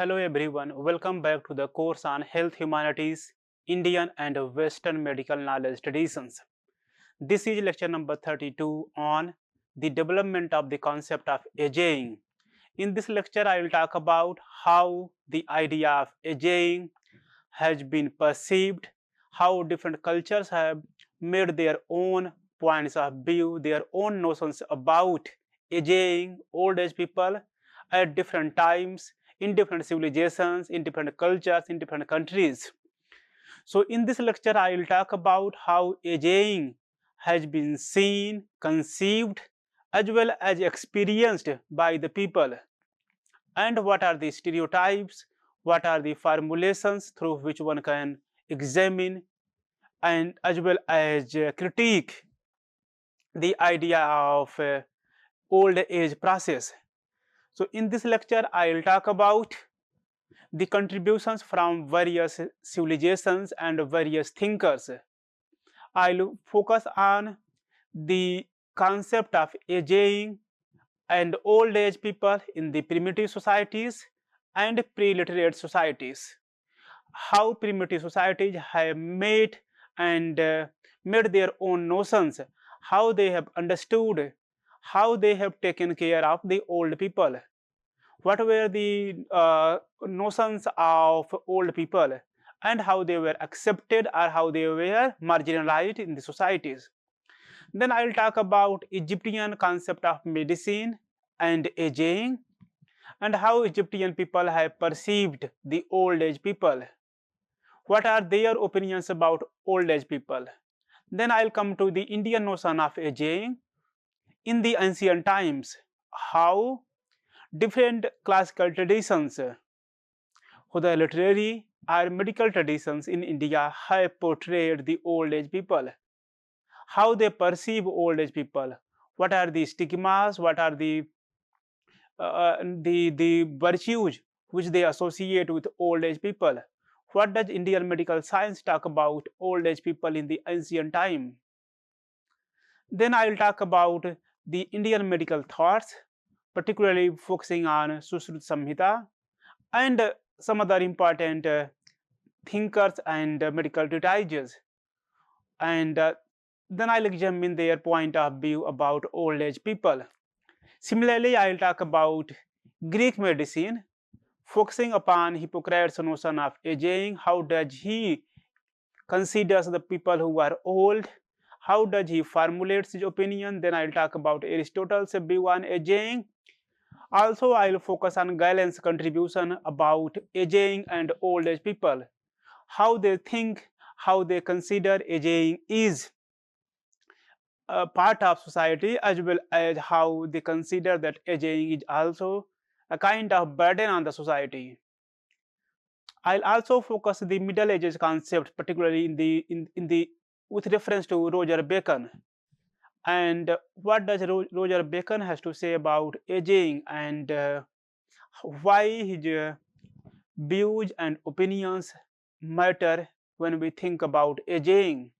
Hello everyone, welcome back to the course on Health Humanities, Indian and Western Medical Knowledge Traditions. This is lecture number 32 on the development of the concept of aging. In this lecture, I will talk about how the idea of aging has been perceived, how different cultures have made their own points of view, their own notions about aging, old age people at different times, in different civilizations, in different cultures, in different countries. So in this lecture, I will talk about how aging has been seen, conceived, as well as experienced by the people, and what are the stereotypes, what are the formulations through which one can examine and as well as critique the idea of old age process. So in this lecture, I will talk about the contributions from various civilizations and various thinkers. I'll focus on the concept of aging and old age people in the primitive societies and pre-literate societies. How primitive societies have made and made their own notions, how they have understood, how they have taken care of the old people, what were the notions of old people and how they were accepted or how they were marginalized in the societies. Then I will talk about Egyptian concept of medicine and aging and how Egyptian people have perceived the old age people. What are their opinions about old age people? Then I'll come to the Indian notion of aging in the ancient times, how different classical traditions, whether literary or medical traditions in India have portrayed the old age people, how they perceive old age people, what are the stigmas, what are the virtues which they associate with old age people. What does Indian medical science talk about old age people in the ancient time? Then I will talk about the Indian medical thoughts, particularly focusing on Susruta Samhita and some other important thinkers and medical treatises. And then I'll examine their point of view about old age people. Similarly, I'll talk about Greek medicine, focusing upon Hippocrates' notion of aging. How does he considers the people who are old? How does he formulate his opinion? Then I'll talk about Aristotle's view on aging. Also, I'll focus on Galen's contribution about aging and old age people, how they think, how they consider aging is a part of society, as well as how they consider that aging is also a kind of burden on the society. I'll also focus the Middle Ages concept, particularly in the with reference to Roger Bacon, and what does Roger Bacon has to say about aging and why his views and opinions matter when we think about aging.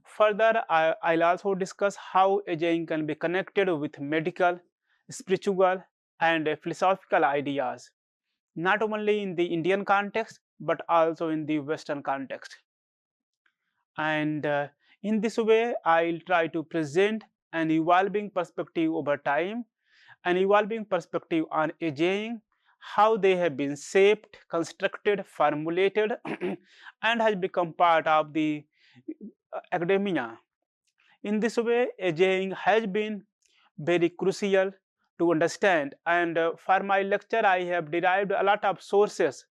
Further, I'll also discuss how aging can be connected with medical, spiritual, and philosophical ideas, not only in the Indian context but also in the Western context. And in this way, I'll try to present an evolving perspective over time, an evolving perspective on aging, how they have been shaped, constructed, formulated, and has become part of the academia. In this way, aging has been very crucial to understand. And for my lecture, I have derived a lot of sources,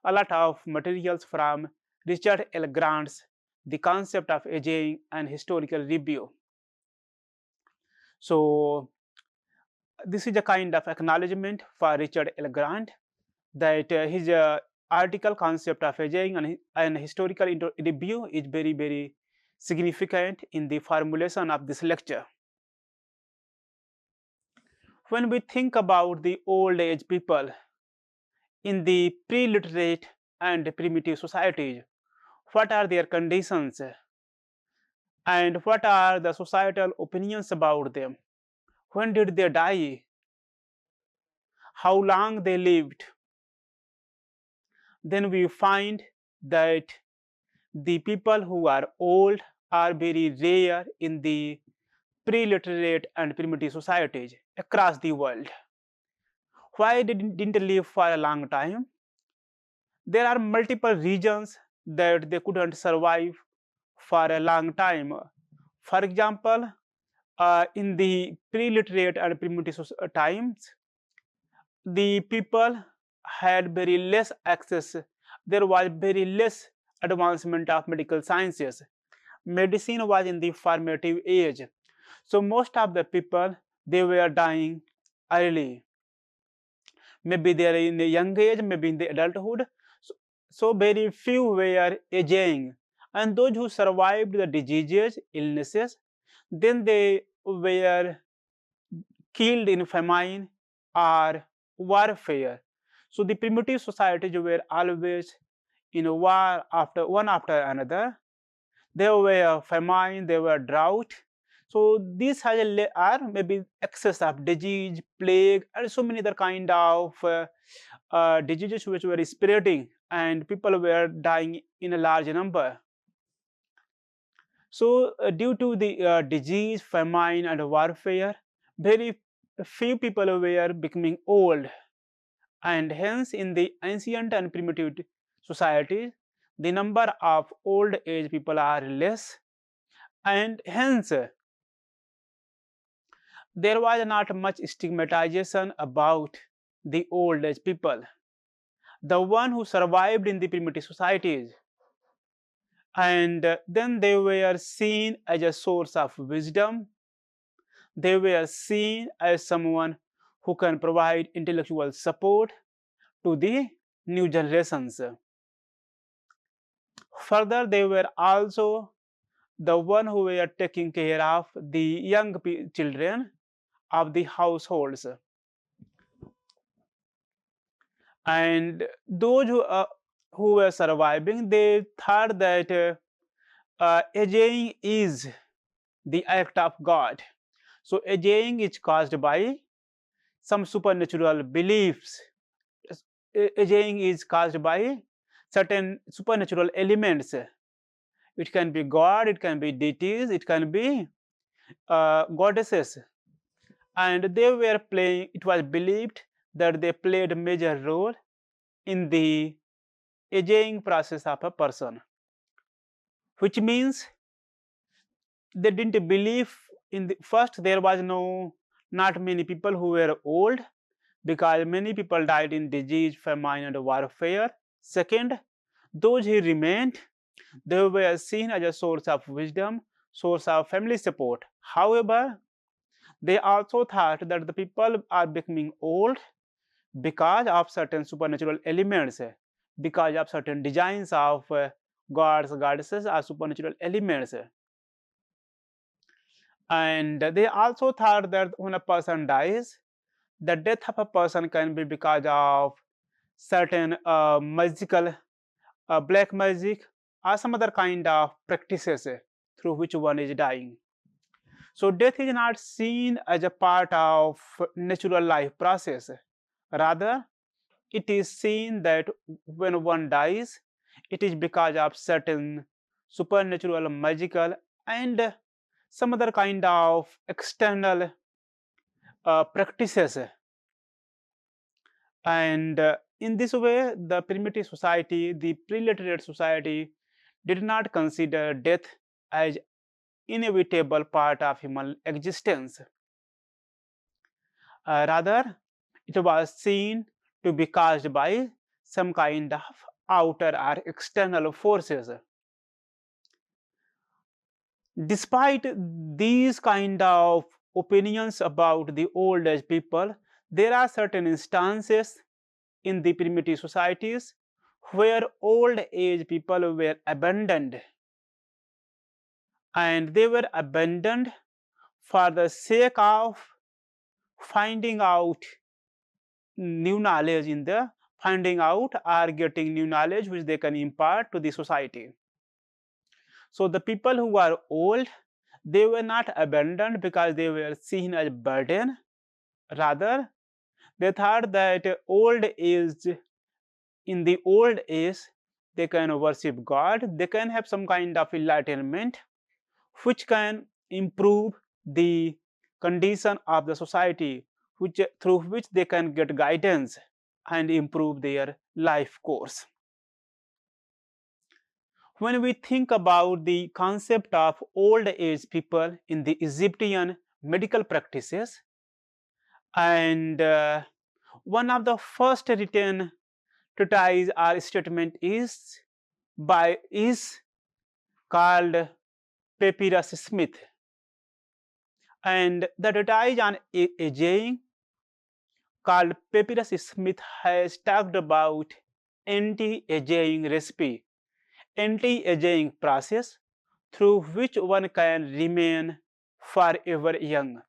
a lot of materials from Richard L. Grant's The Concept of Aging and Historical Review. So this is a kind of acknowledgement for Richard L. Grant that his article Concept of Aging and Historical Review is very, very significant in the formulation of this lecture. When we think about the old age people in the pre-literate and primitive societies, what are their conditions and what are the societal opinions about them? When did they die? How long they lived? then we find that the people who are old are very rare in the pre-literate and primitive societies across the world. Why they didn't live for a long time? There are multiple reasons that they couldn't survive for a long time. For example, in the pre-literate and primitive times, the people had very less access. There was very less advancement of medical sciences. Medicine was in the formative age. So most of the people, they were dying early. Maybe they are in a young age, maybe in the adulthood. So very few were aging. And those who survived the diseases, illnesses, then they were killed in famine or warfare. So the primitive societies were always in a war after one after another. There were famine, there were drought. So these are maybe excess of disease, plague, and so many other kind of diseases which were spreading, and people were dying in a large number. So due to the disease, famine, and warfare, very few people were becoming old, and hence in the ancient and primitive societies, the number of old age people are less, and hence there was not much stigmatization about the old age people. The one who survived in the primitive societies, and then they were seen as a source of wisdom. They were seen as someone who can provide intellectual support to the new generations. Further, they were also the one who were taking care of the young children of the households. And those who were surviving, they thought that aging is the act of God. So aging is caused by some supernatural beliefs. Aging is caused by certain supernatural elements. It can be God, it can be deities, it can be goddesses. And they were playing, it was believed that they played a major role in the aging process of a person, which means they didn't believe in the first. There was not many people who were old, because many people died in disease, famine, and warfare. Second, those who remained, they were seen as a source of wisdom, source of family support. However, they also thought that the people are becoming old because of certain supernatural elements, because of certain designs of gods, goddesses, or supernatural elements. And they also thought that when a person dies, the death of a person can be because of certain magical, black magic, or some other kind of practices through which one is dying. So death is not seen as a part of natural life process. Rather, it is seen that when one dies, it is because of certain supernatural, magical, and some other kind of external practices. And in this way, the primitive society, the pre-literate society, did not consider death as inevitable part of human existence. Rather, it was seen to be caused by some kind of outer or external forces. Despite these kind of opinions about the old age people, there are certain instances in the primitive societies where old age people were abandoned, and they were abandoned for the sake of finding out new knowledge in the finding out or getting new knowledge which they can impart to the society. So the people who are old, they were not abandoned because they were seen as burden. Rather, they thought that old age in the old age, they can worship God, they can have some kind of enlightenment, which can improve the condition of the society, through which they can get guidance and improve their life course. When we think about the concept of old age people in the Egyptian medical practices, and one of the first written treatise or statement is called Papyrus Smith, and the treatise on aging called Papyrus Smith has talked about anti-aging recipe, anti-aging process through which one can remain forever young.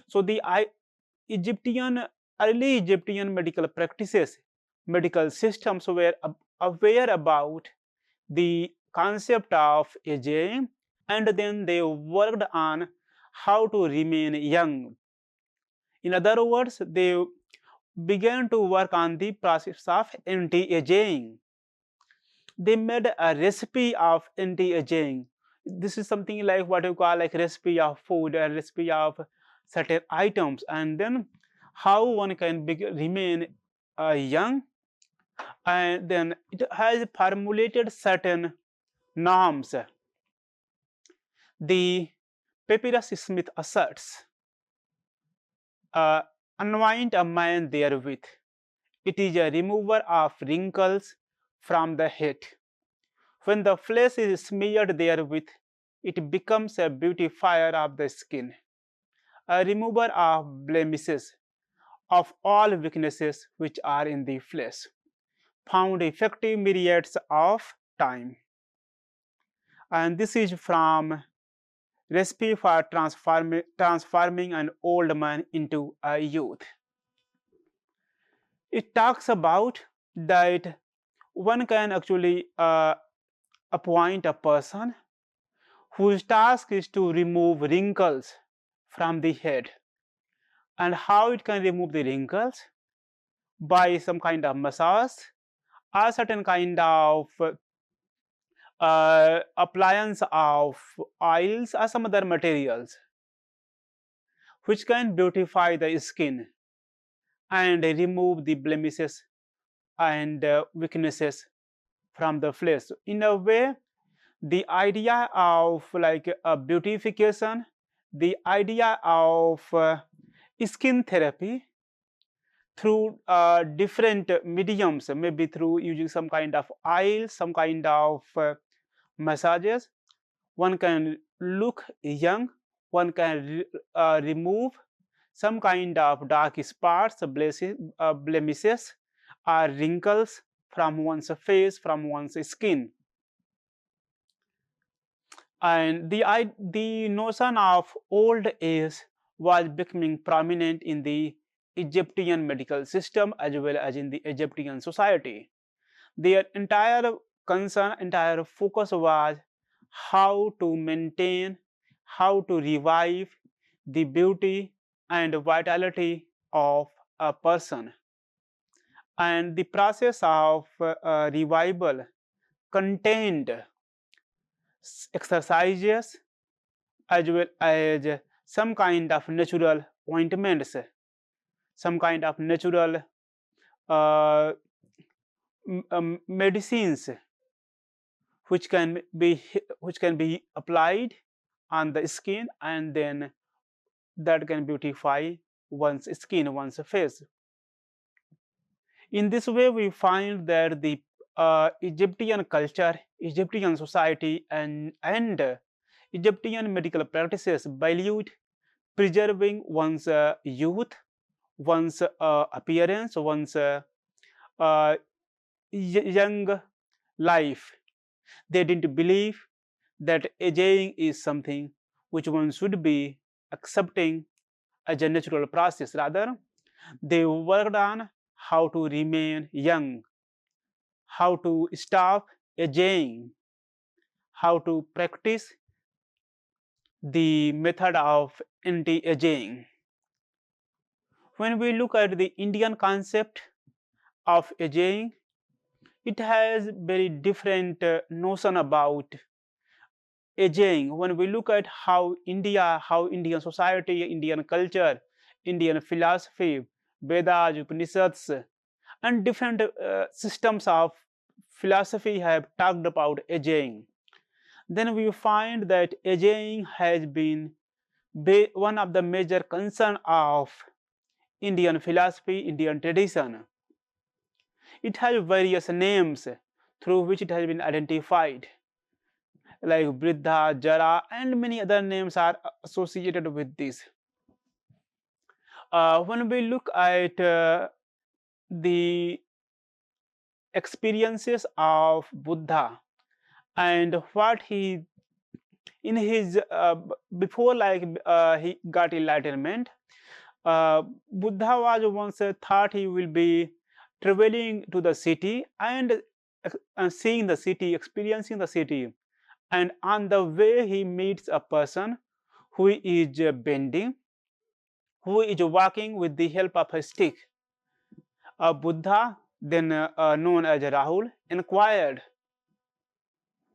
So the Egyptian early Egyptian medical practices, medical systems were aware about the concept of aging, and then they worked on how to remain young. In other words, they began to work on the process of anti-aging. They made a recipe of anti-aging. This is something like what you call like recipe of food, a recipe of certain items, and then how one can remain young, and then it has formulated certain norms. The Papyrus Smith asserts, anoint a man therewith. It is a remover of wrinkles from the head. When the flesh is smeared therewith, it becomes a beautifier of the skin, a remover of blemishes, of all weaknesses which are in the flesh, found effective myriads of time. And this is from Recipe for transforming an old man into a youth. It talks about that one can actually appoint a person whose task is to remove wrinkles from the head. And how it can remove the wrinkles? By some kind of massage or certain kind of appliance of oils or some other materials which can beautify the skin and remove the blemishes and weaknesses from the flesh. In a way, the idea of like a beautification, the idea of skin therapy through different mediums, maybe through using some kind of oil, some kind of massages, one can look young, one can remove some kind of dark spots, blemishes, or wrinkles from one's face, from one's skin. And the notion of old age was becoming prominent in the Egyptian medical system as well as in the Egyptian society. Their entire concern, entire focus was how to maintain, how to revive the beauty and vitality of a person. And the process of revival contained exercises as well as some kind of natural ointments, some kind of natural uh, medicines which can be applied on the skin, and then that can beautify one's skin, one's face. In this way, we find that the Egyptian culture, Egyptian society, and Egyptian medical practices valued preserving one's youth, one's appearance, one's uh, young life. They didn't believe that aging is something which one should be accepting as a natural process. Rather, they worked on how to remain young, how to stop aging, how to practice the method of anti-aging. When we look at the Indian concept of aging, it has very different notion about aging. When we look at how Indian society, Indian culture, Indian philosophy, Vedas, Upanishads, and different systems of philosophy have talked about aging, then we find that aging has been one of the major concern of Indian philosophy, Indian tradition. It has various names through which it has been identified, like Vriddha, Jara, and many other names are associated with this. When we look at the experiences of Buddha and what he in his before he got enlightenment, Buddha was once thought he will be traveling to the city and seeing the city, experiencing the city, and on the way he meets a person who is bending, who is walking with the help of a stick. Buddha, then known as Rahul, inquired,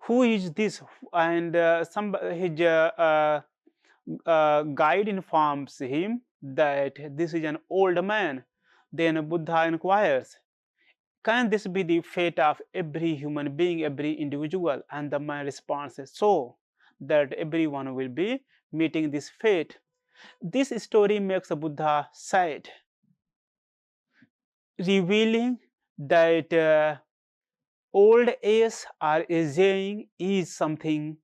"Who is this?" And his guide informs him that this is an old man. Then Buddha inquires, "Can this be the fate of every human being, every individual?" And the man responds, "So that everyone will be meeting this fate." This story makes Buddha sad, revealing that old age or aging is something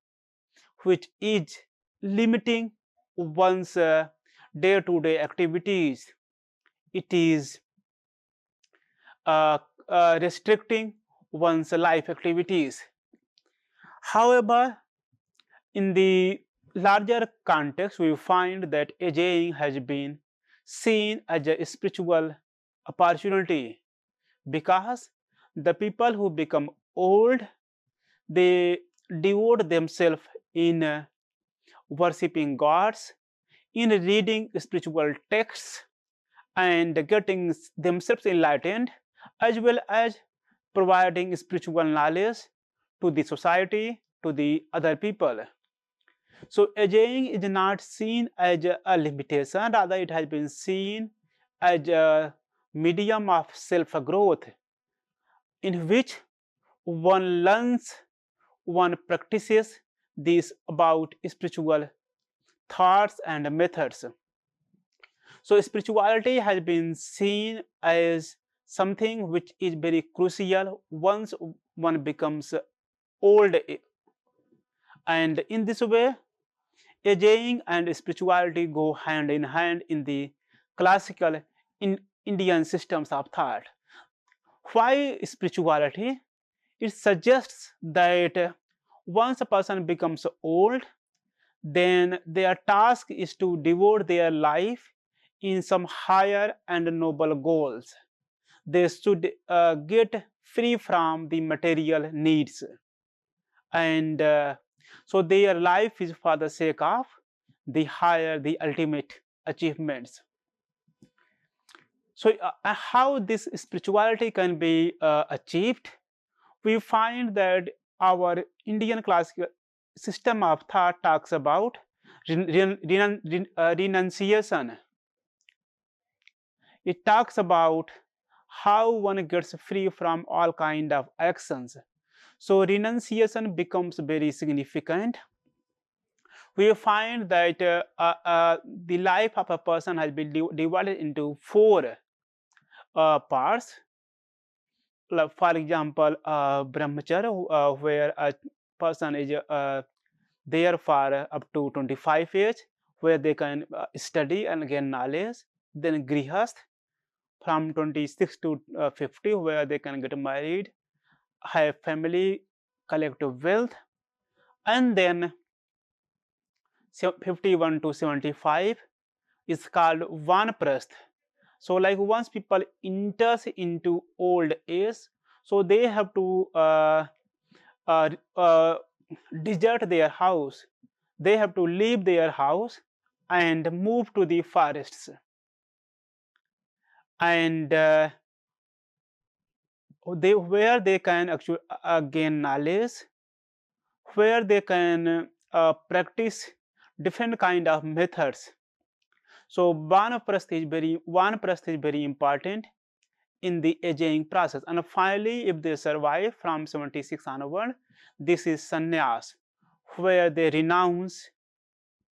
which is limiting one's day-to-day activities. It is restricting one's life activities. However, in the larger context, we find that aging has been seen as a spiritual opportunity, because the people who become old, they devote themselves in worshipping gods, in reading spiritual texts, and getting themselves enlightened, as well as providing spiritual knowledge to the society, to the other people. So aging is not seen as a limitation, rather it has been seen as a medium of self-growth, in which one learns, one practices these about spiritual thoughts and methods. So spirituality has been seen as something which is very crucial once one becomes old. And in this way, aging and spirituality go hand in hand in the classical Indian systems of thought. Why spirituality? It suggests that once a person becomes old, then their task is to devote their life in some higher and noble goals. They should get free from the material needs, and so their life is for the sake of the higher, the ultimate achievements. So how this spirituality can be achieved? We find that our Indian classical system of thought talks about renunciation. It talks about how one gets free from all kind of actions. So renunciation becomes very significant. We find that the life of a person has been divided into four parts. Like for example, brahmacharya, where a person is there for up to 25 years, where they can study and gain knowledge. Then grihast, from 26 to 50, where they can get married, have family, collect wealth. And then 51 to 75 is called vanaprasth. So like once people enters into old age, so they have to uh, uh, desert their house. They have to leave their house and move to the forests. And where they can actually gain knowledge, where they can practice different kind of methods. So Vanaprastha is very important in the aging process. And finally, if they survive from 76 onward, this is sannyas, where they renounce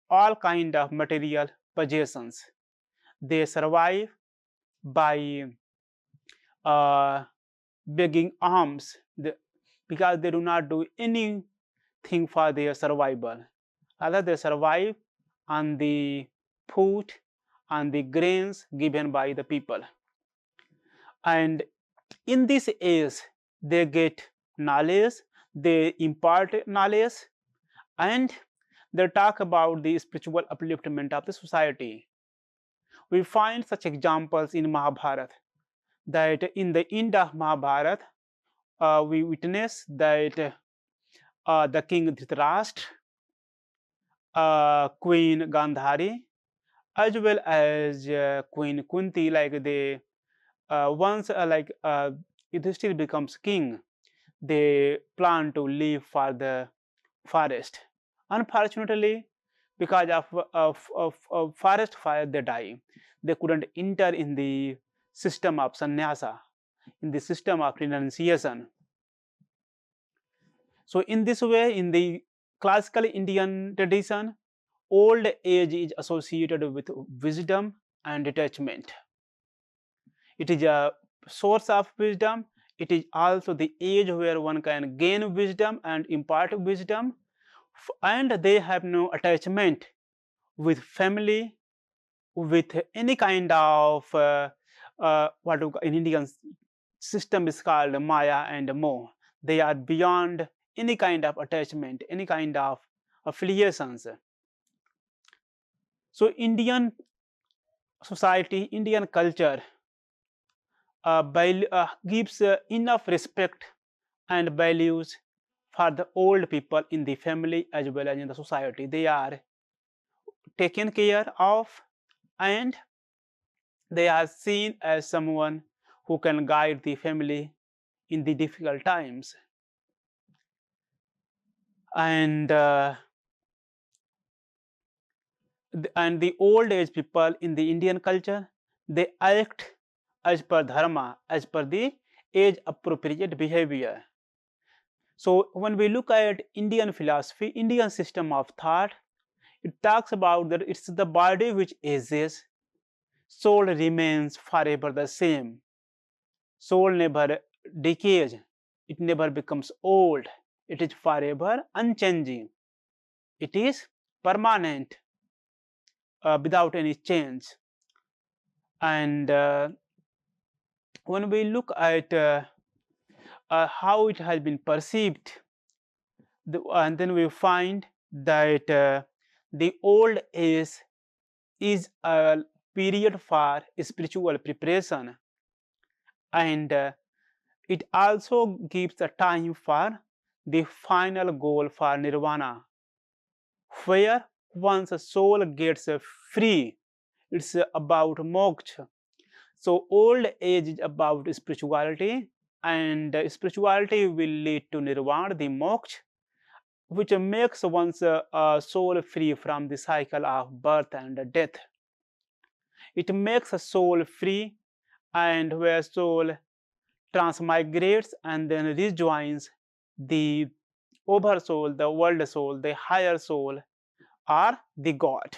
all kind of material possessions. They survive by begging alms, because they do not do anything for their survival. Rather, they survive on the food and the grains given by the people. And in this age, they get knowledge, they impart knowledge, and they talk about the spiritual upliftment of the society. We find such examples in Mahabharata, that in the end of Mahabharata, we witness that the king Dhritarashtra, Queen Gandhari, as well as Queen Kunti, like they once Yudhishthira becomes king, they plan to leave for the forest. Unfortunately, because of forest fire, they die. They couldn't enter in the system of sannyasa, in the system of renunciation. So in this way, in the classical Indian tradition, old age is associated with wisdom and detachment. It is a source of wisdom. It is also the age where one can gain wisdom and impart wisdom, and they have no attachment with family, with any kind of what in Indian system is called Maya and Moh. They are beyond any kind of attachment, any kind of affiliations. So Indian society, Indian culture gives enough respect and values for the old people in the family as well as in the society. They are taken care of, and they are seen as someone who can guide the family in the difficult times. And the old age people in the Indian culture, they act as per dharma, as per the age appropriate behavior. So when we look at Indian philosophy, Indian system of thought, it talks about that it's the body which ages, soul remains forever the same. Soul never decays, it never becomes old, it is forever unchanging, it is permanent, without any change. And when we look at how it has been perceived, and then we find that the old age is a period for spiritual preparation, and it also gives a time for the final goal for nirvana, where once a soul gets free, it's about moksha. So old age is about spirituality, and spirituality will lead to nirvana, the moksha, which makes one's soul free from the cycle of birth and death. It makes a soul free, and where soul transmigrates and then rejoins the oversoul, the world soul, the higher soul, or the God.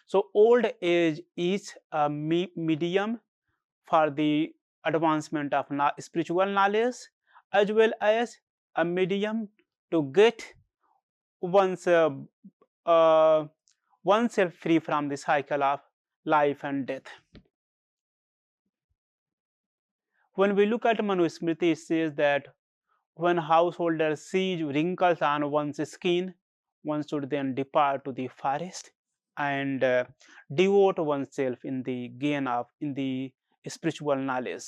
So old age is a medium for the advancement of spiritual knowledge, as well as a medium to get one's oneself free from the cycle of life and death. When we look at Manusmriti, it says that when householders see wrinkles on one's skin, one should then depart to the forest and devote oneself in the gain of in the spiritual knowledge.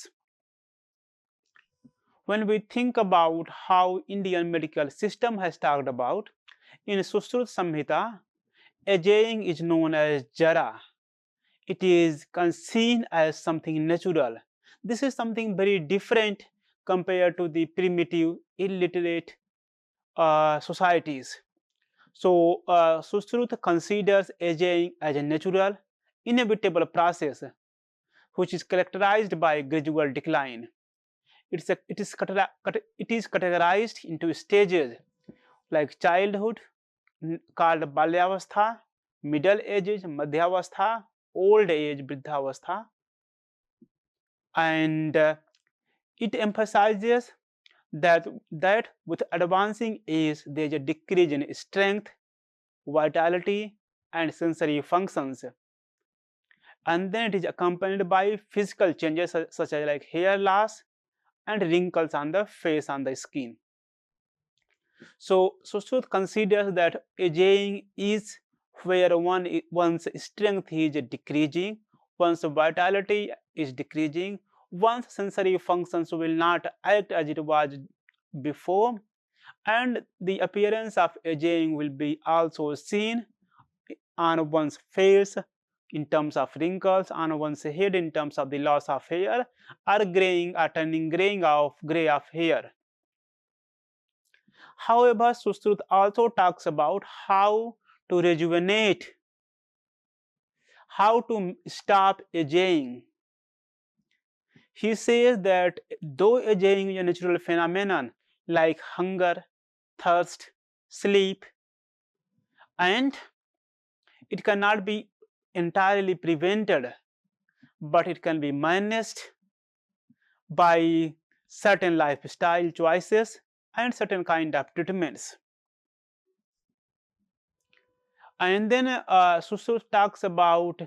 When we think about how Indian medical system has talked about, in Sushrut Samhita, aging is known as jara. It is seen as something natural. This is something very different compared to the primitive, illiterate societies. So, Sushruta considers aging as a natural, inevitable process which is characterized by gradual decline. It is categorized into stages like childhood, called Balyavastha, middle ages, Madhyavastha, old age, Vriddhavastha, and it emphasizes that with advancing age there is a decrease in strength, vitality, and sensory functions, and then it is accompanied by physical changes such as like hair loss and wrinkles on the face and the skin. So Sushruta considers that aging is where one's strength is decreasing, one's vitality is decreasing, one's sensory functions will not act as it was before, and the appearance of aging will be also seen on one's face in terms of wrinkles, on one's head in terms of the loss of hair, or graying or turning gray of hair. However, Sushruta also talks about how to rejuvenate, how to stop aging. He says that though aging is a natural phenomenon like hunger, thirst, sleep, and it cannot be entirely prevented, but it can be managed by certain lifestyle choices and certain kind of treatments. And then Sushruta talks about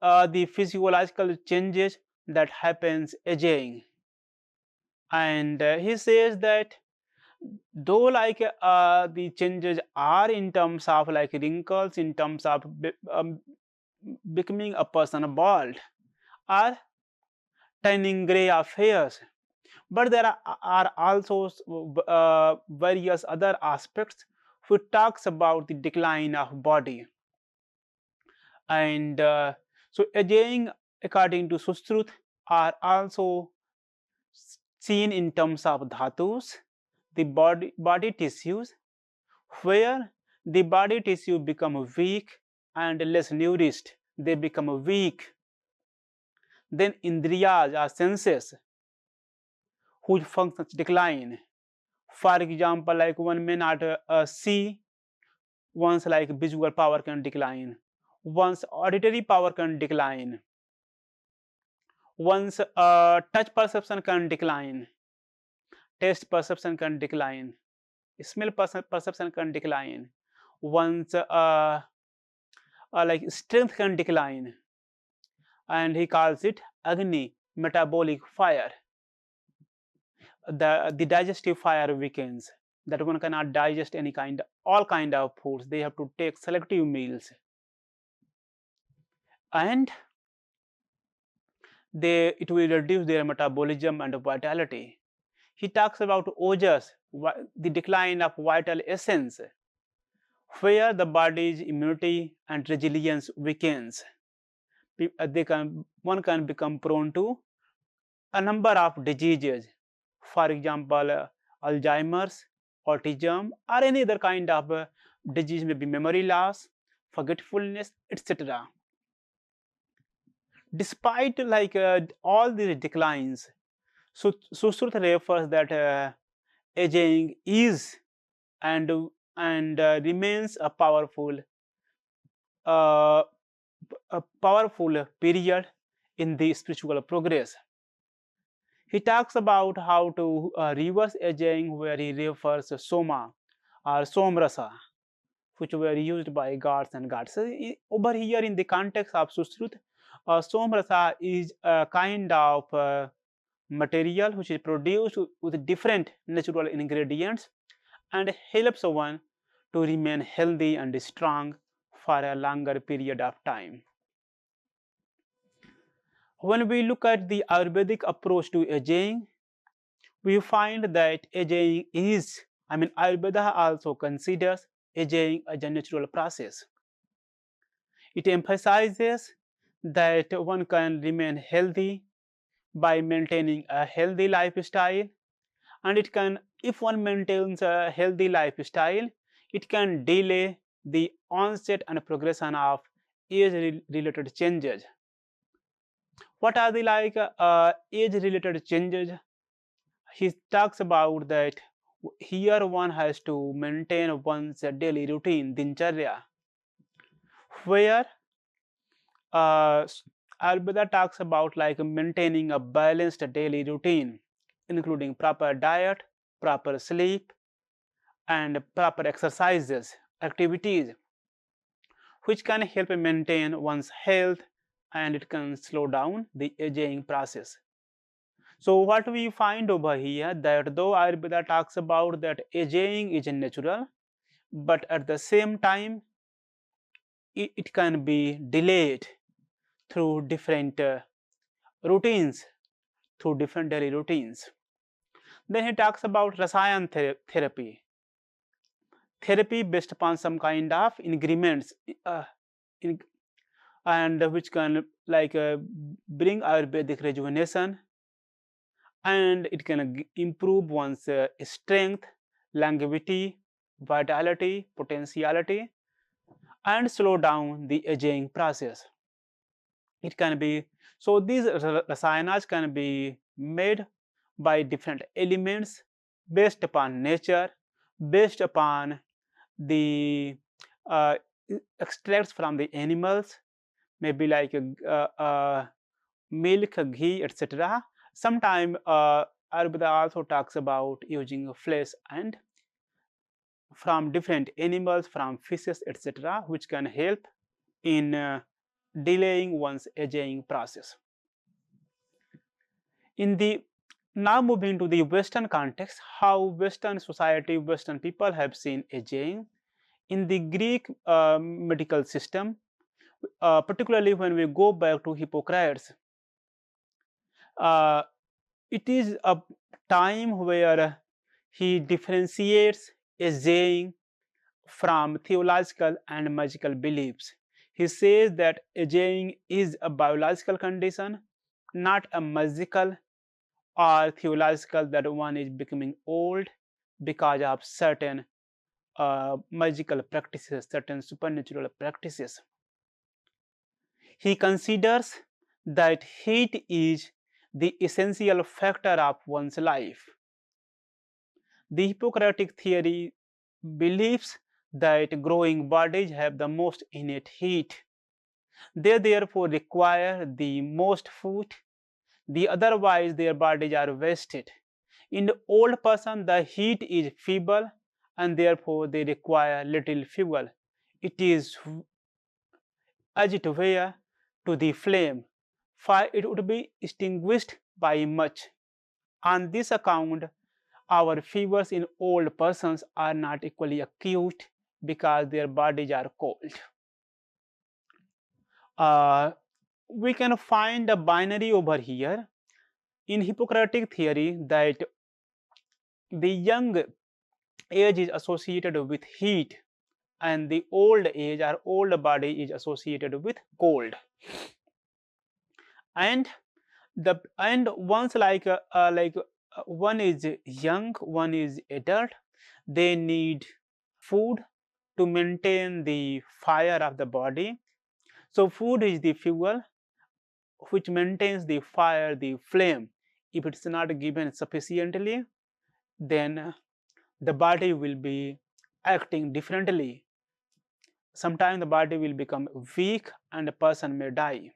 the physiological changes that happens aging, and he says that though like the changes are in terms of like wrinkles, in terms of becoming a person bald or turning gray of hairs, but there are also various other aspects which talks about the decline of body. And so aging, according to Sushruta, are also seen in terms of dhatus, the body tissues, where the body tissue become weak and less nourished, they become weak. Then indriyas or senses whose functions decline. For example, like one may not see, one's like visual power can decline, one's auditory power can decline, one's touch perception can decline, taste perception can decline, smell perception can decline, one's like strength can decline, and he calls it agni, metabolic fire. The digestive fire weakens, that one cannot digest all kind of foods, they have to take selective meals, and it will reduce their metabolism and vitality. He talks about ojas, the decline of vital essence, where the body's immunity and resilience weakens. One can become prone to a number of diseases, for example, Alzheimer's, autism, or any other kind of disease, maybe memory loss, forgetfulness, etc. Despite like all these declines, so Sushruta refers that aging is and remains uh, a powerful period in the spiritual progress. He talks about how to reverse aging, where he refers to soma or somrasa, which were used by gods and gods. So, over here in the context of Sushruta, somrasa is a kind of material which is produced with different natural ingredients and helps one to remain healthy and strong for a longer period of time. When we look at the Ayurvedic approach to aging, we find that aging is, Ayurveda also considers aging as a natural process. It emphasizes that one can remain healthy by maintaining a healthy lifestyle, and it can, if one maintains a healthy lifestyle, it can delay the onset and progression of age related changes. What are the age related changes? He talks about that here one has to maintain one's daily routine, dincharya, where uh, Ayurveda talks about like maintaining a balanced daily routine, including proper diet, proper sleep, and proper exercises, activities, which can help maintain one's health, and it can slow down the aging process. So what we find over here, that though Ayurveda talks about that aging is natural, but at the same time it can be delayed through different routines, through different daily routines. Then he talks about Rasayan therapy, therapy based upon some kind of ingredients, uh, in, and which can bring Ayurvedic rejuvenation, and it can improve one's strength, longevity, vitality, potentiality, and slow down the aging process. It can be, so these rasayanas can be made by different elements based upon nature, based upon the uh, extracts from the animals, maybe like milk, ghee, etc. Sometimes Ayurveda also talks about using flesh and from different animals, from fishes, etc., which can help in delaying one's aging process. In the Now moving to the Western context, how Western society, Western people have seen aging. In the Greek medical system, particularly when we go back to Hippocrates, uh, it is a time where he differentiates aging from theological and magical beliefs. He says that aging is a biological condition, not a magical or theological, that one is becoming old because of certain magical practices, certain supernatural practices. He considers that heat is the essential factor of one's life. The Hippocratic theory believes that growing bodies have the most innate heat. They therefore require the most food, otherwise their bodies are wasted. In the old person, the heat is feeble and therefore they require little fuel. It is as it were to the flame, for it would be extinguished by much. On this account, our fevers in old persons are not equally acute because their bodies are cold. Uh, we can find a binary over here in Hippocratic theory that the young age is associated with heat and the old age or old body is associated with cold. And once one is young, one is adult, they need food to maintain the fire of the body. So food is the fuel which maintains the fire, the flame. If it's not given sufficiently, then the body will be acting differently. Sometimes the body will become weak and a person may die.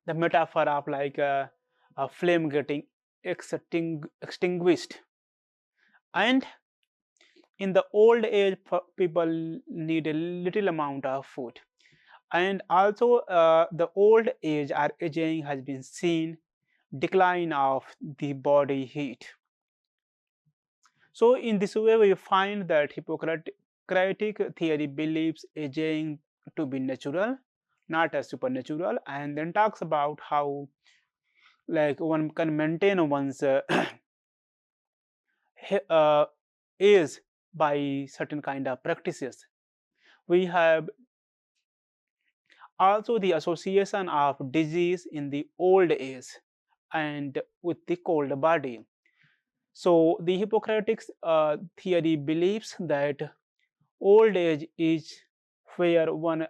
The metaphor of a flame getting extinguished. And in the old age, people need a little amount of food. And also the old age or aging has been seen decline of the body heat. So in this way we find that Hippocratic theory believes aging to be natural, not as supernatural, and then talks about how like one can maintain one's age by certain kind of practices. We have also the association of disease in the old age, and with the cold body. So the Hippocratic theory believes that old age is where one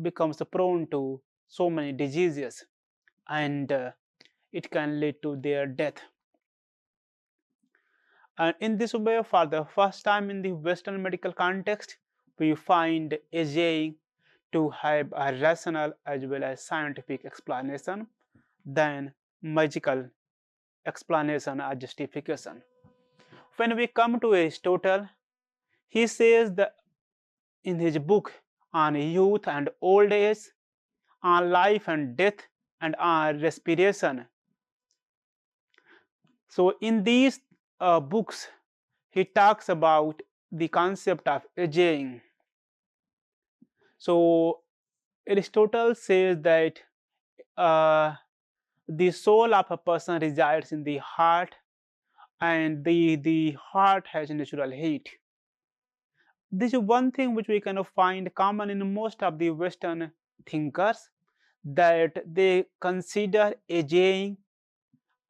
becomes prone to so many diseases, and it can lead to their death. And in this way, for the first time in the Western medical context, we find aging to have a rational as well as scientific explanation than magical explanation or justification. When we come to Aristotle, he says that in his book on youth and old age, on life and death, and on respiration. So in these books, he talks about the concept of aging. So Aristotle says that the soul of a person resides in the heart, and the heart has natural heat. This is one thing which we kind of find common in most of the Western thinkers, that they consider aging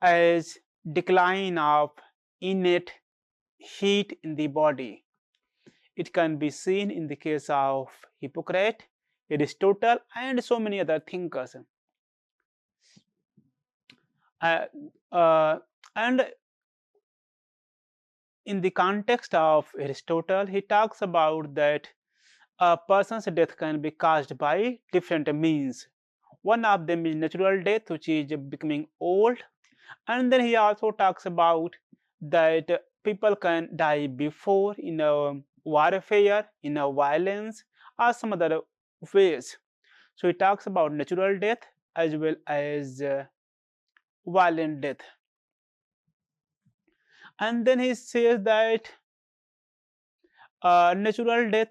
as decline of innate heat in the body. It can be seen in the case of Hippocrates, Aristotle, and so many other thinkers. Uh, uh, and in the context of Aristotle, he talks about that a person's death can be caused by different means. One of them is natural death, which is becoming old, and then he also talks about that people can die before in a warfare, in a violence, or some other ways. So he talks about natural death as well as violent death. And then he says that natural death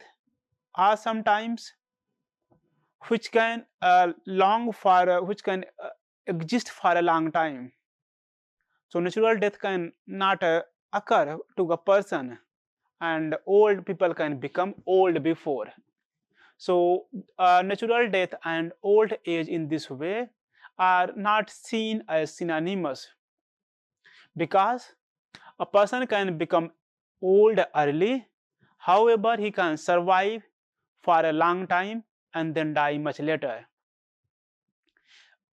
are sometimes which can which can exist for a long time. So natural death can not occur to a person, and old people can become old before. So natural death and old age in this way are not seen as synonymous, because a person can become old early, however he can survive for a long time and then die much later.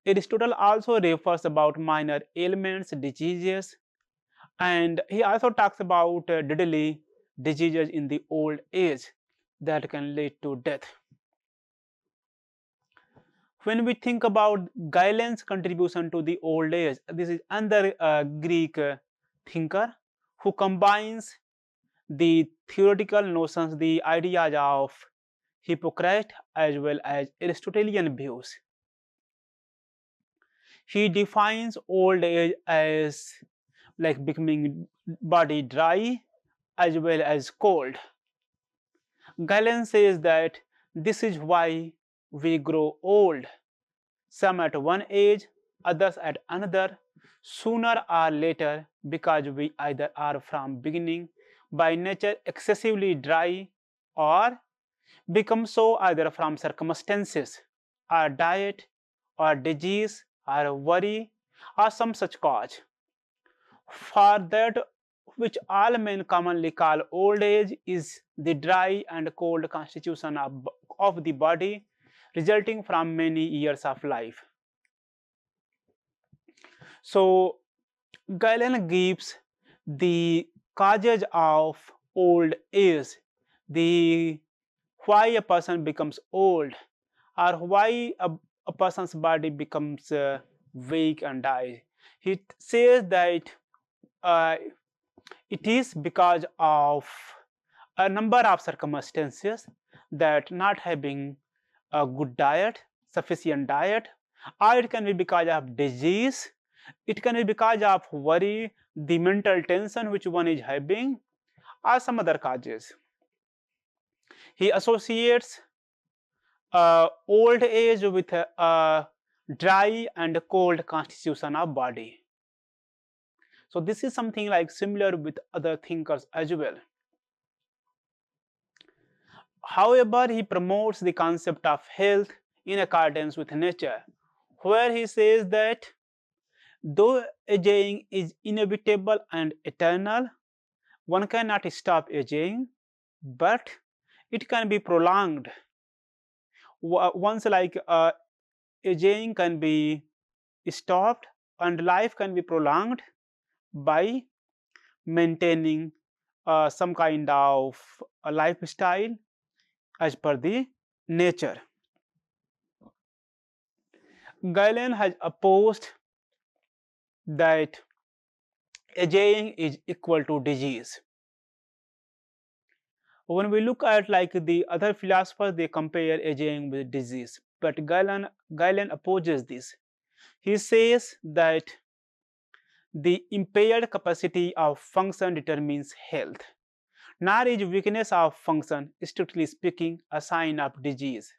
Aristotle also refers about minor ailments, diseases, and he also talks about deadly diseases in the old age that can lead to death. When we think about Galen's contribution to the old age, this is another Greek thinker who combines the theoretical notions, the ideas of Hippocrates as well as Aristotelian views. He defines old age as like becoming body dry as well as cold. Galen says that this is why we grow old, some at one age, others at another, sooner or later, because we either are from beginning by nature excessively dry, or become so either from circumstances, or diet, or disease, or worry, or some such cause. For that which all men commonly call old age is the dry and cold constitution of the body, resulting from many years of life. So Galen gives the causes of old age, the why a person becomes old, or why a person's body becomes weak and dies. He says that uh, it is because of a number of circumstances, that not having a good diet, sufficient diet, or it can be because of disease, it can be because of worry, the mental tension which one is having, or some other causes. He associates old age with a dry and cold constitution of body. So this is something like similar with other thinkers as well. However, he promotes the concept of health in accordance with nature, where he says that Though aging is inevitable and eternal, one cannot stop aging, but it can be prolonged. Once aging can be stopped and life can be prolonged by maintaining some kind of a lifestyle as per the nature. Galen has opposed that aging is equal to disease. When we look at like the other philosophers, they compare aging with disease, but Galen opposes this. He says that the impaired capacity of function determines health. Nor is weakness of function, strictly speaking, a sign of disease.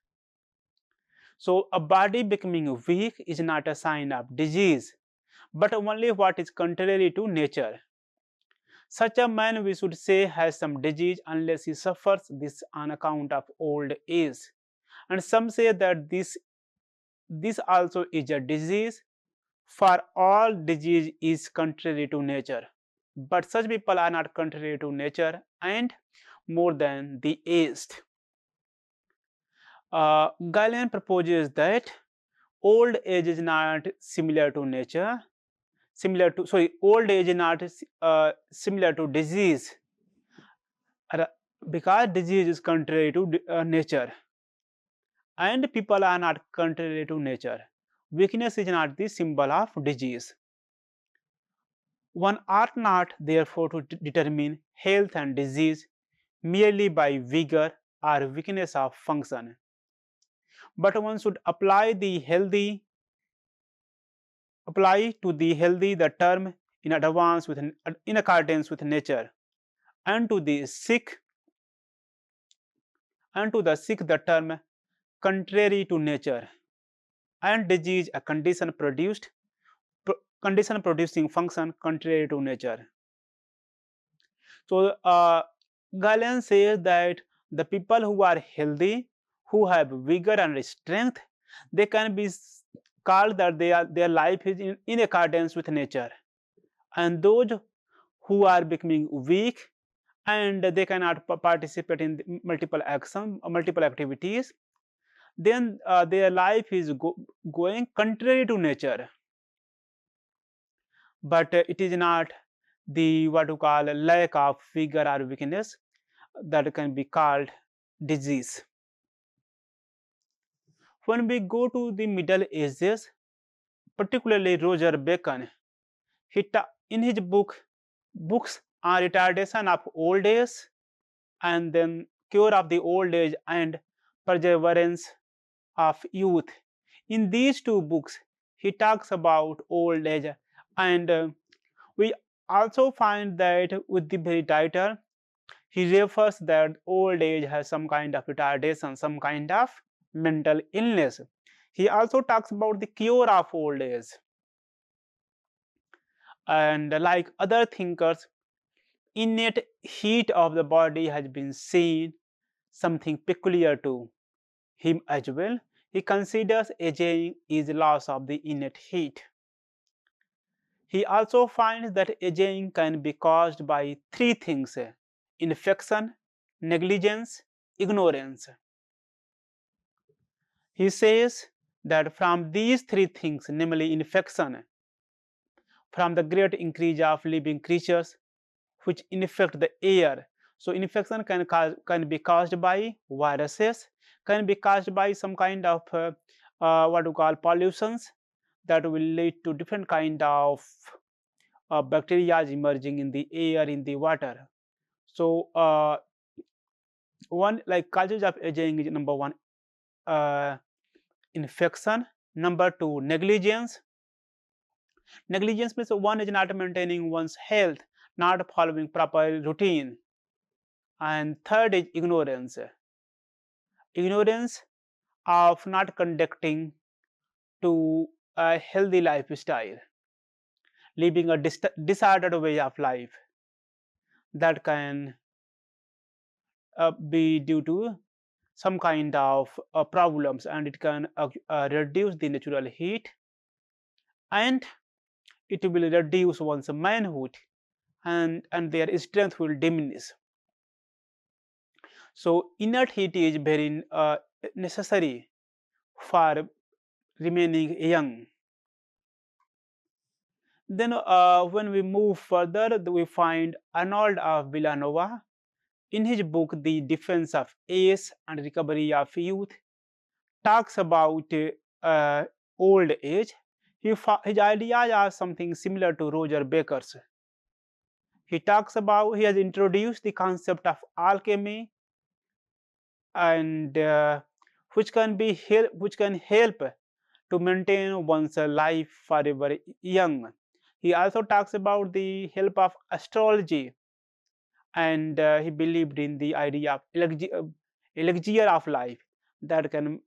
So a body becoming weak is not a sign of disease, but only what is contrary to nature. Such a man, we should say, has some disease unless he suffers this on account of old age. And some say that this also is a disease, for all disease is contrary to nature. But such people are not contrary to nature and more than the aged. Galen proposes that old age is not similar to nature, old age is not similar to disease, because disease is contrary to nature, and people are not contrary to nature. Weakness is not the symbol of disease. One ought not, therefore, to determine health and disease merely by vigor or weakness of function, but one should apply to the healthy the term in accordance with nature, and to the sick the term contrary to nature, and disease a condition producing function contrary to nature. So Galen says that the people who are healthy, who have vigor and strength, they can be called that their life is in accordance with nature, and those who are becoming weak and they cannot participate in multiple activities, then their life is going contrary to nature. But it is not the what you call lack of vigor or weakness that can be called disease. When we go to the Middle Ages, particularly Roger Bacon, in his books on retardation of old age and then cure of the old age and perseverance of youth. In these two books, he talks about old age, and we also find that with the very title, he refers that old age has some kind of retardation, some kind of mental illness. He also talks about the cure of old age. And like other thinkers, innate heat of the body has been seen something peculiar to him as well. He considers aging is loss of the innate heat. He also finds that aging can be caused by three things: infection, negligence, ignorance. He says that from these three things, namely infection, from the great increase of living creatures which infect the air. So infection can be caused by viruses, can be caused by some kind of what we call pollutions that will lead to different kind of bacteria emerging in the air, in the water. So one like causes of aging is number one, infection. Number two, negligence. Negligence means one is not maintaining one's health, not following proper routine. And third is ignorance. Ignorance of not conducting to a healthy lifestyle, living a disordered way of life that can be due to some kind of problems, and it can reduce the natural heat and it will reduce one's manhood, and their strength will diminish. So innate heat is very necessary for remaining young. Then when we move further, we find Arnold of Villanova in his book The Defense of Age and Recovery of Youth talks about uh, old age. His ideas are something similar to Roger Baker's. He has introduced the concept of alchemy, and which can help to maintain one's life forever young. He also talks about the help of astrology, and he believed in the idea of elixir of life that can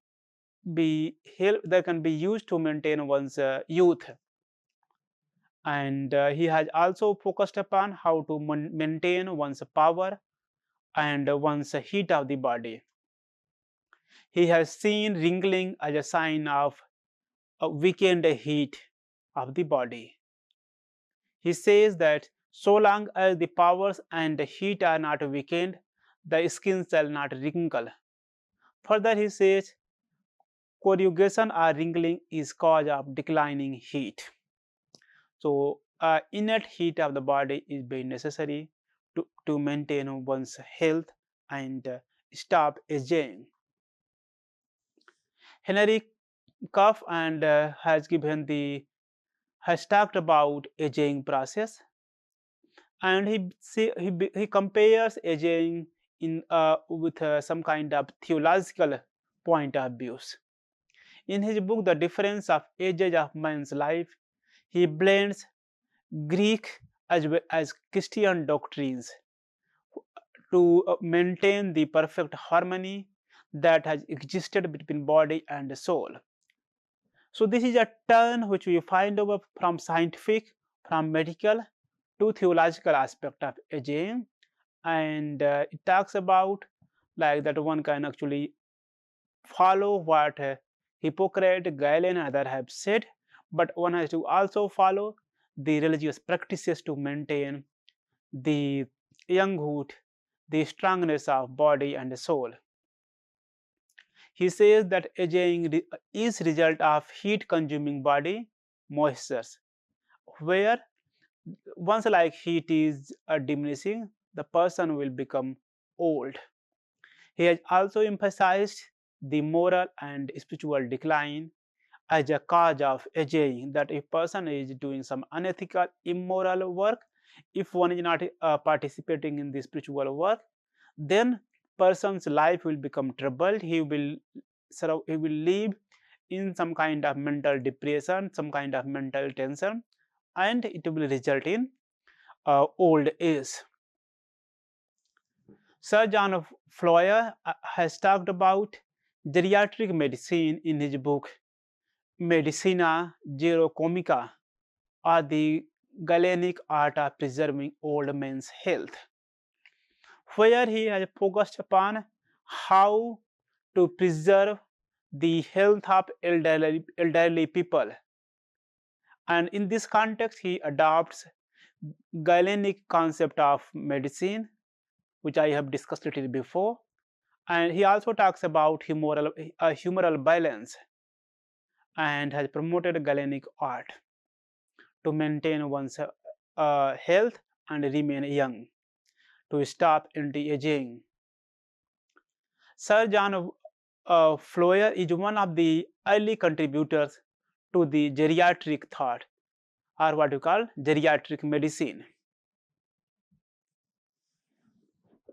that can be used to maintain one's youth. And he has also focused upon how to maintain one's power and one's heat of the body. He has seen wrinkling as a sign of a weakened heat of the body. He says that so long as the powers and the heat are not weakened, the skin shall not wrinkle. Further, he says corrugation or wrinkling is cause of declining heat. So, innate heat of the body is very necessary to maintain one's health and stop aging. Henry Cuff and has talked about aging process, and he compares aging in with some kind of theological point of views. In his book, The Difference of Ages of Man's Life, he blends Greek as well as Christian doctrines to maintain the perfect harmony that has existed between body and soul. So this is a turn which we find over from scientific, from medical to theological aspect of aging, and it talks about like that one can actually follow what Hippocrates, Galen, and others have said, but one has to also follow the religious practices to maintain the younghood, the strongness of body and soul. He says that aging is result of heat consuming body moistures, where once like heat is diminishing, the person will become old. He has also emphasized the moral and spiritual decline as a cause of aging, that if person is doing some unethical, immoral work, if one is not participating in the spiritual work, then person's life will become troubled. He will live in some kind of mental depression, some kind of mental tension, and it will result in old age. Sir John Floyer has talked about geriatric medicine in his book Medicina Gerocomica, or the Galenic art of preserving old men's health, where he has focused upon how to preserve the health of elderly people. And in this context, he adopts Galenic concept of medicine, which I have discussed it before. And he also talks about humoral balance, and has promoted Galenic art to maintain one's health and remain young, to stop anti-aging. Sir John Floyer is one of the early contributors to the geriatric thought, or what you call geriatric medicine.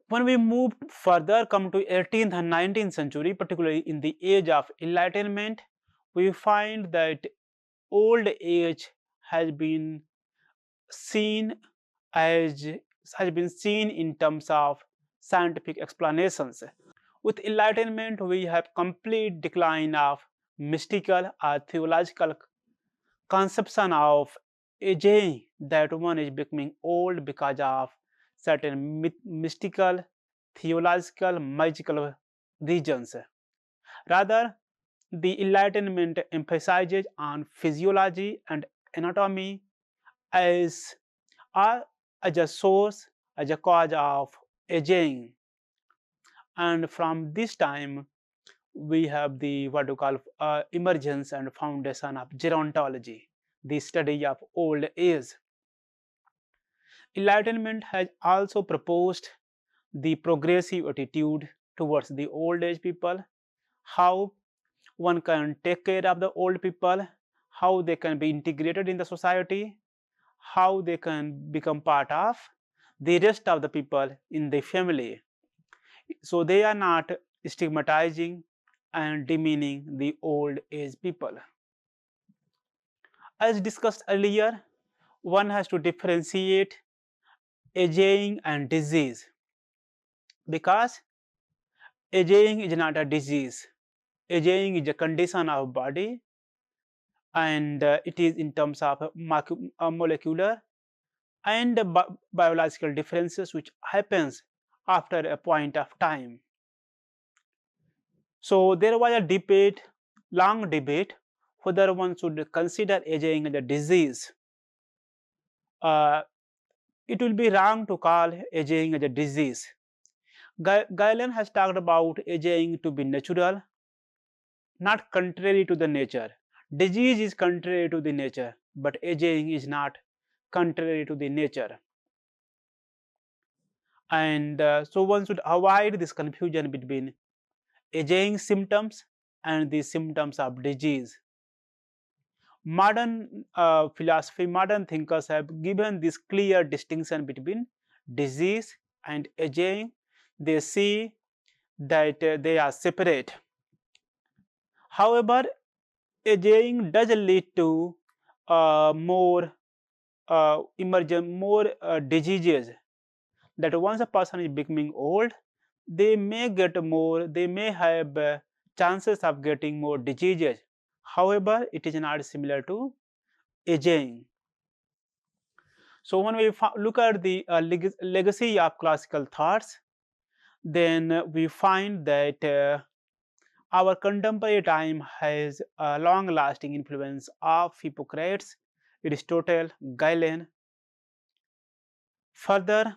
When we move further, come to 18th and 19th century, particularly in the age of enlightenment, we find that old age has been seen as in terms of scientific explanations. With enlightenment, we have complete decline of mystical or theological conception of aging, that one is becoming old because of certain mystical, theological, magical reasons. Rather, the enlightenment emphasizes on physiology and anatomy as a, as a source, as a cause of aging. And from this time, we have the what you call emergence and foundation of gerontology, the study of old age. Enlightenment has also proposed the progressive attitude towards the old age people, how one can take care of the old people, how they can be integrated in the society, how they can become part of the rest of the people in the family. So they are not stigmatizing and demeaning the old age people. As discussed earlier, one has to differentiate aging and disease, because aging is not a disease. Aging is a condition of body, and it is in terms of molecular and biological differences which happens after a point of time. So there was a debate, long debate, whether one should consider aging as a disease. Uh, it will be wrong to call aging as a disease. Galen has talked about aging to be natural, not contrary to the nature. Disease is contrary to the nature, but aging is not contrary to the nature. And so one should avoid this confusion between aging symptoms and the symptoms of disease. Modern philosophy, modern thinkers have given this clear distinction between disease and aging. They see that they are separate. However, aging does lead to more more diseases. That once a person is becoming old, they may get more, they may have chances of getting more diseases. However, it is not similar to aging. So when we look at the legacy of classical thoughts, then we find that our contemporary time has a long-lasting influence of Hippocrates, Aristotle, Galen. Further,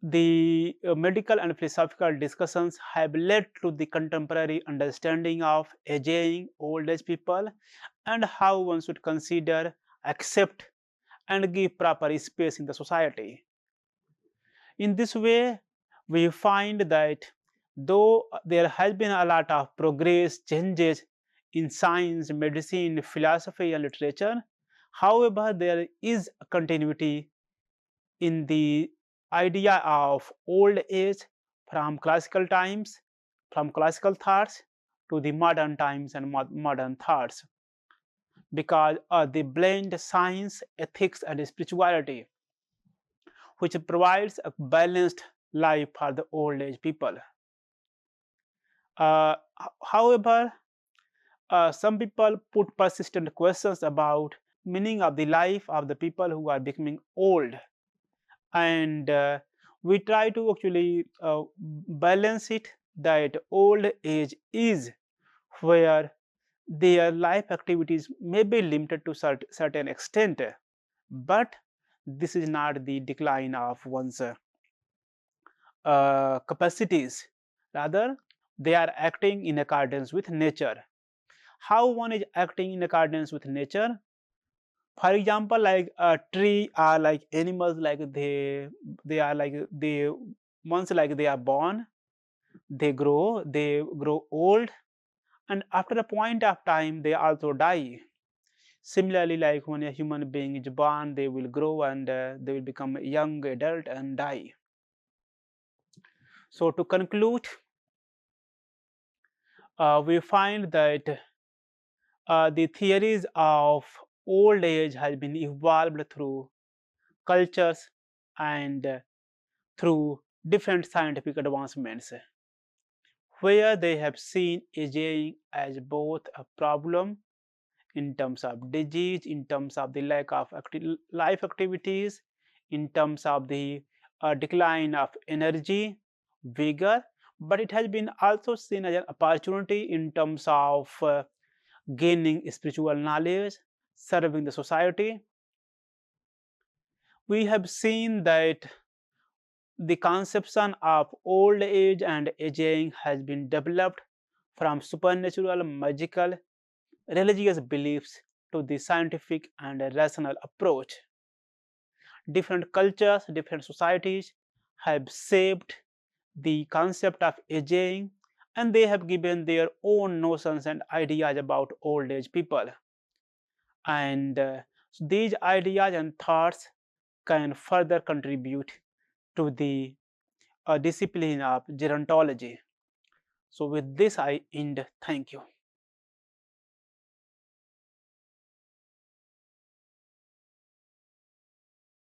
the medical and philosophical discussions have led to the contemporary understanding of aging old age people and how one should consider, accept, and give proper space in the society. In this way, we find that though there has been a lot of progress, changes in science, medicine, philosophy, and literature, however, there is a continuity in the idea of old age from classical times, from classical thoughts to the modern times and modern thoughts, because they blend science, ethics, and spirituality, which provides a balanced life for the old age people. However, some people put persistent questions about meaning of the life of the people who are becoming old, and we try to actually balance it, that old age is where their life activities may be limited to certain extent, but this is not the decline of one's capacities. Rather, they are acting in accordance with nature. How one is acting in accordance with nature? For example, like a tree are like animals, like they are like they once like they are born, they grow old, and after a point of time they also die. Similarly, like when a human being is born, they will grow and they will become a young adult and die. So to conclude, we find that the theories of old age has been evolved through cultures and through different scientific advancements, where they have seen aging as both a problem in terms of disease, in terms of the lack of life activities, in terms of the decline of energy, vigor, but it has been also seen as an opportunity in terms of gaining spiritual knowledge, serving the society. We have seen that the conception of old age and aging has been developed from supernatural, magical, religious beliefs to the scientific and rational approach. Different cultures, different societies have shaped the concept of aging, and they have given their own notions and ideas about old age people. And these ideas and thoughts can further contribute to the discipline of gerontology. So with this I end. Thank you.